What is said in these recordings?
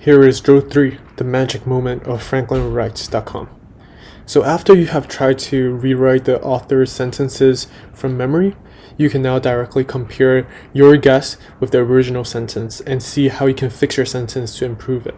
Here is drill 3, the magic moment of franklinwrites.com. So after you have tried to rewrite the author's sentences from memory, you can now directly compare your guess with the original sentence and see how you can fix your sentence to improve it.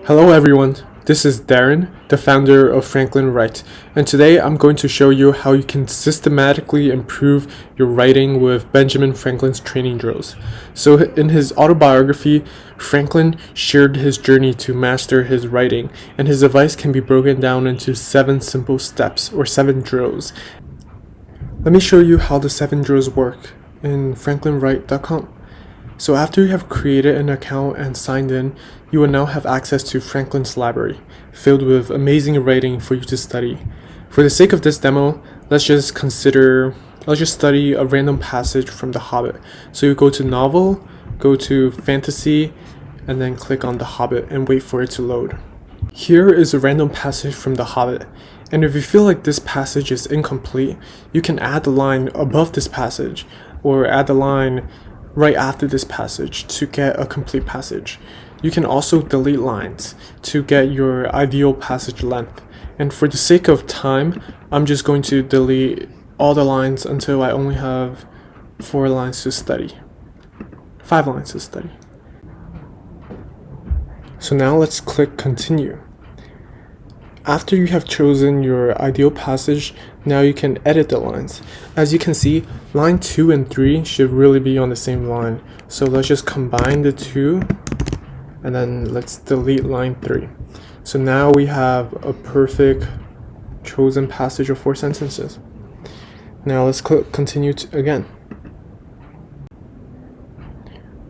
Hello everyone, this is Darren, the founder of Franklin Write, and today I'm going to show you how you can systematically improve your writing with Benjamin Franklin's training drills. So in his autobiography, Franklin shared his journey to master his writing, and his advice can be broken down into 7 simple steps or 7 drills. Let me show you how the 7 drills work in franklinwrite.com. So after you have created an account and signed in, you will now have access to Franklin's library, filled with amazing writing for you to study. For the sake of this demo, let's just study a random passage from The Hobbit. So you go to Novel, go to Fantasy, and then click on The Hobbit and wait for it to load. Here is a random passage from The Hobbit, and if you feel like this passage is incomplete, you can add the line above this passage, or add the line right after this passage to get a complete passage. You can also delete lines to get your ideal passage length. And for the sake of time, I'm just going to delete all the lines until I only have 4 lines to study. 5 lines to study. So now let's click continue. After you have chosen your ideal passage, now you can edit the lines. As you can see, line 2 and 3 should really be on the same line. So let's just combine the 2 and then let's delete line 3. So now we have a perfect chosen passage of 4 sentences. Now let's click continue again.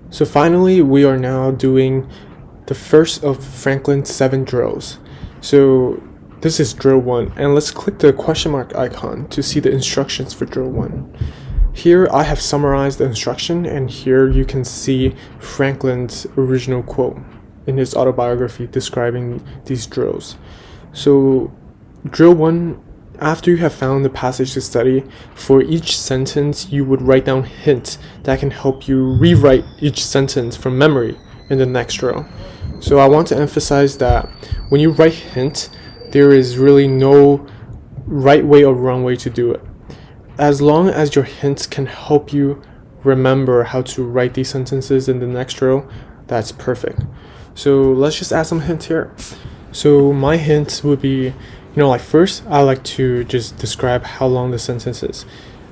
So finally, we are now doing the first of Franklin's 7 drills. So this is drill 1, and let's click the question mark icon to see the instructions for drill 1. Here I have summarized the instruction, and here you can see Franklin's original quote in his autobiography describing these drills. So drill 1, after you have found the passage to study, for each sentence you would write down hints that can help you rewrite each sentence from memory in the next drill. So I want to emphasize that when you write hints, there is really no right way or wrong way to do it. As long as your hints can help you remember how to write these sentences in the next drill, that's perfect. So let's just add some hints here. So my hint would be, first I like to just describe how long the sentence is.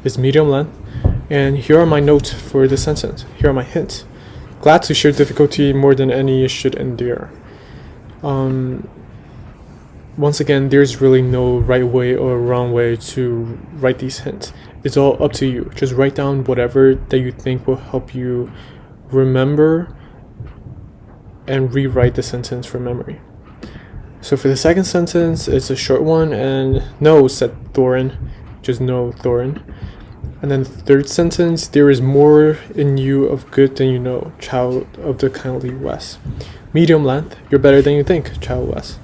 It's medium length, and here are my notes for the sentence. Here are my hints. Glad to share difficulty more than any should endure. Once again, there's really no right way or wrong way to write these hints. It's all up to you. Just write down whatever that you think will help you remember and rewrite the sentence from memory. So for the second sentence, it's a short one, and no, said Thorin. Just no, Thorin. And then the third sentence, there is more in you of good than you know, child of the kindly West. Medium length, you're better than you think, child West.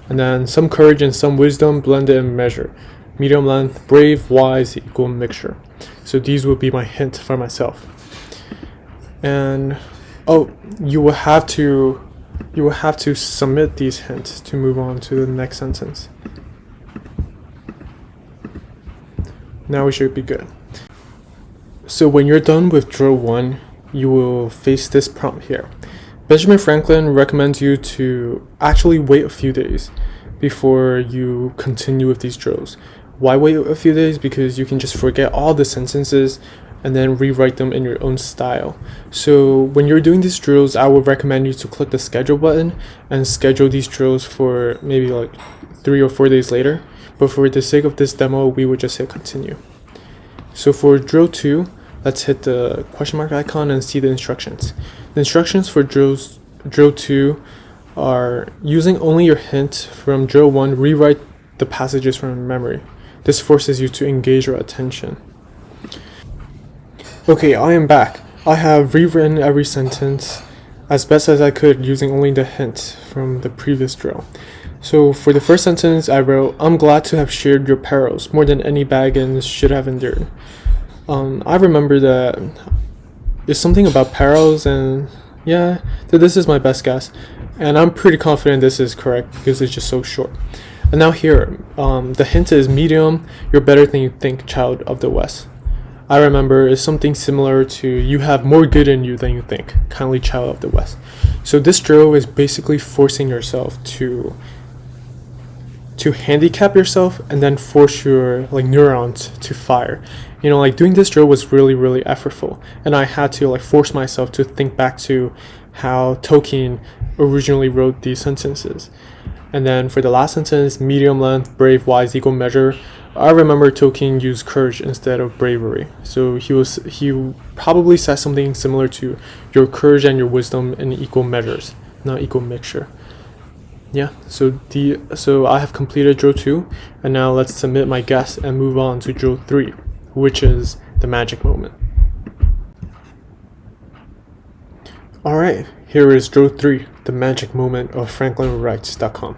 And then some courage and some wisdom blended in measure. Medium length, brave, wise, equal mixture. So these would be my hint for myself. And you will have to submit these hints to move on to the next sentence. Now we should be good. So when you're done with drill 1, you will face this prompt here. Benjamin Franklin recommends you to actually wait a few days before you continue with these drills. Why wait a few days? Because you can just forget all the sentences and then rewrite them in your own style. So when you're doing these drills, I would recommend you to click the schedule button and schedule these drills for maybe 3 or 4 days later. But for the sake of this demo, we would just hit continue. So for drill 2, let's hit the question mark icon and see the instructions. The instructions for drill 2 are using only your hint from drill 1, rewrite the passages from memory. This forces you to engage your attention. Okay, I am back. I have rewritten every sentence as best as I could using only the hint from the previous drill. So for the first sentence, I wrote, I'm glad to have shared your perils more than any Baggins should have endured. I remember that there's something about perils, and Yeah, so this is my best guess. And I'm pretty confident this is correct because it's just so short. And now here, the hint is medium, you're better than you think, child of the West. I remember is something similar to you have more good in you than you think, kindly child of the West. So this drill is basically forcing yourself to handicap yourself and then force your like neurons to fire. You know, like doing this drill was really effortful, and I had to like force myself to think back to how Tolkien originally wrote these sentences. And then for the last sentence, medium length, brave, wise, equal measure, I remember Tolkien used courage instead of bravery. So he probably said something similar to your courage and your wisdom in equal measures, not equal mixture. Yeah, so I have completed drill 2, and now let's submit my guess and move on to drill 3, which is the magic moment. Alright, here is drill 3, the magic moment of franklinwrites.com.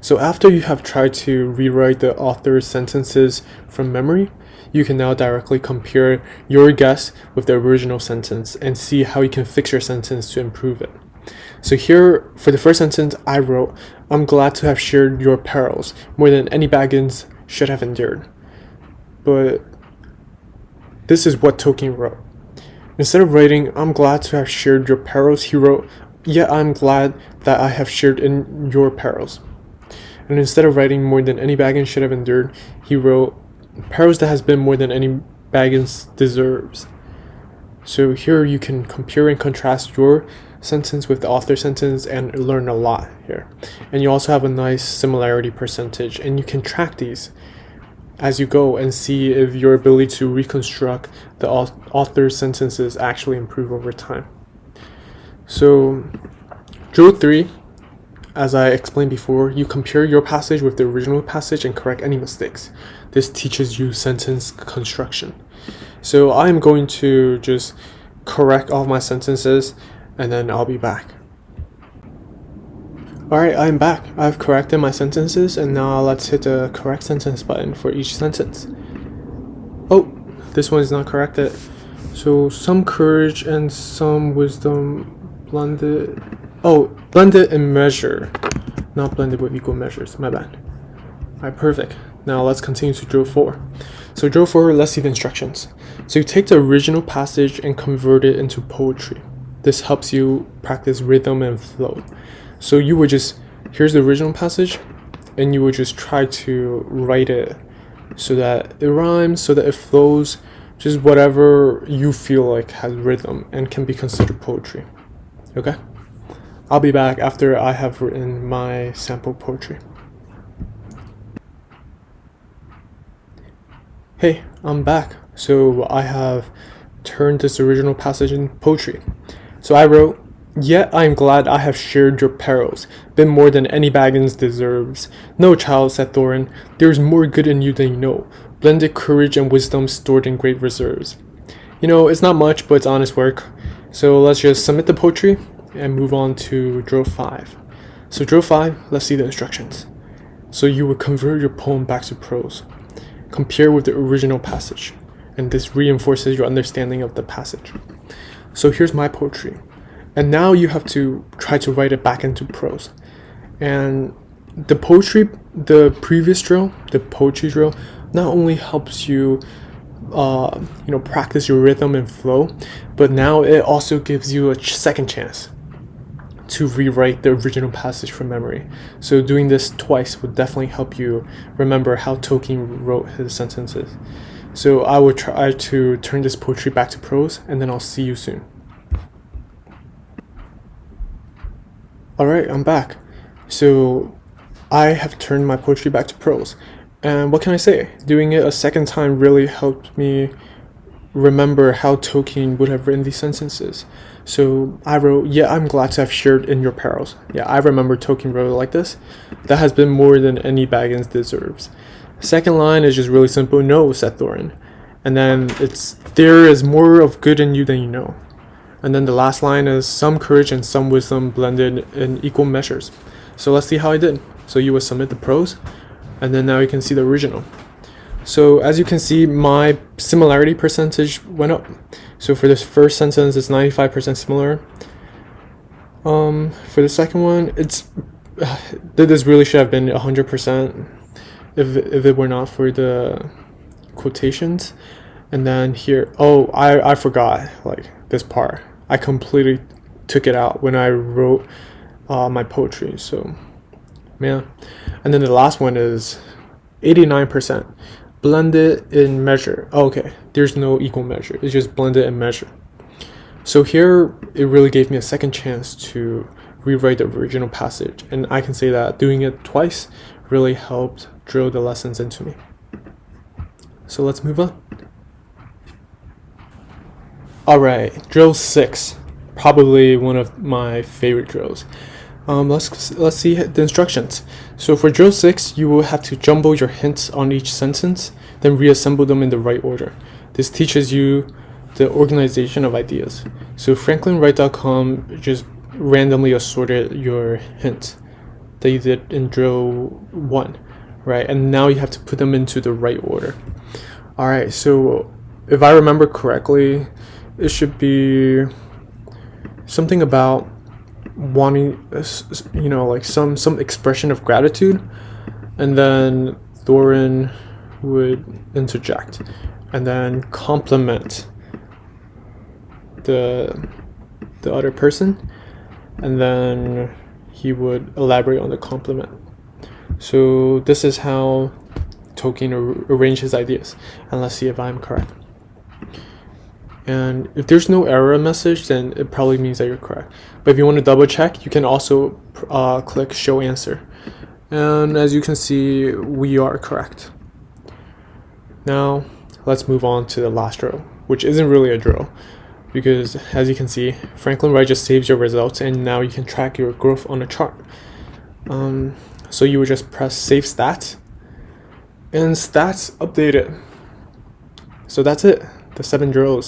So after you have tried to rewrite the author's sentences from memory, you can now directly compare your guess with the original sentence and see how you can fix your sentence to improve it. So here, for the first sentence, I wrote, I'm glad to have shared your perils more than any Baggins should have endured. But this is what Tolkien wrote. Instead of writing, I'm glad to have shared your perils, he wrote, yeah, I'm glad that I have shared in your perils. And instead of writing more than any Baggins should have endured, he wrote, perils that has been more than any Baggins deserves. So here you can compare and contrast your sentence with the author sentence and learn a lot here. And you also have a nice similarity percentage, and you can track these as you go and see if your ability to reconstruct the author's sentences actually improve over time. So drill 3, as I explained before, you compare your passage with the original passage and correct any mistakes. This teaches you sentence construction. So I am going to just correct all my sentences, and then I'll be back. Alright, I'm back. I've corrected my sentences, and now let's hit the correct sentence button for each sentence. Oh, this one is not corrected. So some courage and some wisdom blended. Oh, blended in measure, not blended with equal measures. My bad. Alright, perfect. Now let's continue to drill 4. So drill 4, let's see the instructions. So you take the original passage and convert it into poetry. This helps you practice rhythm and flow. So you would just, here's the original passage, and you would just try to write it so that it rhymes, so that it flows, just whatever you feel like has rhythm and can be considered poetry. Okay? I'll be back after I have written my sample poetry. Hey, I'm back. So I have turned this original passage into poetry. So I wrote, yet I am glad I have shared your perils, been more than any Baggins deserves. No, child, said Thorin, there is more good in you than you know, blended courage and wisdom stored in great reserves. You know, it's not much, but it's honest work. So let's just submit the poetry and move on to drill 5. So drill 5, let's see the instructions. So you would convert your poem back to prose. Compare with the original passage, and this reinforces your understanding of the passage. So here's my poetry, and now you have to try to write it back into prose. And the poetry, the previous drill, the poetry drill, not only helps you practice your rhythm and flow, but now it also gives you a second chance to rewrite the original passage from memory. So doing this twice would definitely help you remember how Tolkien wrote his sentences. So I will try to turn this poetry back to prose, and then I'll see you soon. Alright, I'm back. So I have turned my poetry back to prose. And what can I say? Doing it a second time really helped me remember how Tolkien would have written these sentences. So I wrote, yeah, I'm glad to have shared in your perils. Yeah, I remember Tolkien wrote it like this. That has been more than any Baggins deserves. Second line is just really simple. No, said Thorin. And then it's, there is more of good in you than you know. And then the last line is some courage and some wisdom blended in equal measures. So let's see how I did. So you would submit the prose, and then now you can see the original. So as you can see, my similarity percentage went up. So for this first sentence, it's 95% similar. For the second one, this really should have been 100% if it were not for the quotations. And then here, oh, I forgot like this part. I completely took it out when I wrote my poetry. So, man. And then the last one is 89%. Blended in measure. Oh, okay, there's no equal measure. It's just blended in measure. So here, it really gave me a second chance to rewrite the original passage. And I can say that doing it twice really helped drill the lessons into me. So let's move on. Alright, drill 6. Probably one of my favorite drills. Let's see the instructions. So for drill 6, you will have to jumble your hints on each sentence, then reassemble them in the right order. This teaches you the organization of ideas. So franklinwright.com just randomly assorted your hints that you did in drill 1, right? And now you have to put them into the right order. Alright, so if I remember correctly, it should be something about wanting, like some expression of gratitude, and then Thorin would interject and then compliment the other person, and then he would elaborate on the compliment. So this is how Tolkien arranged his ideas, and let's see if I'm correct. And if there's no error message, then it probably means that you're correct. But if you want to double check, you can also click show answer. And as you can see, we are correct. Now, let's move on to the last drill, which isn't really a drill, because as you can see, Franklin Wright just saves your results, and now you can track your growth on a chart. So you would just press save stats, and stats updated. So that's it, the 7 drills.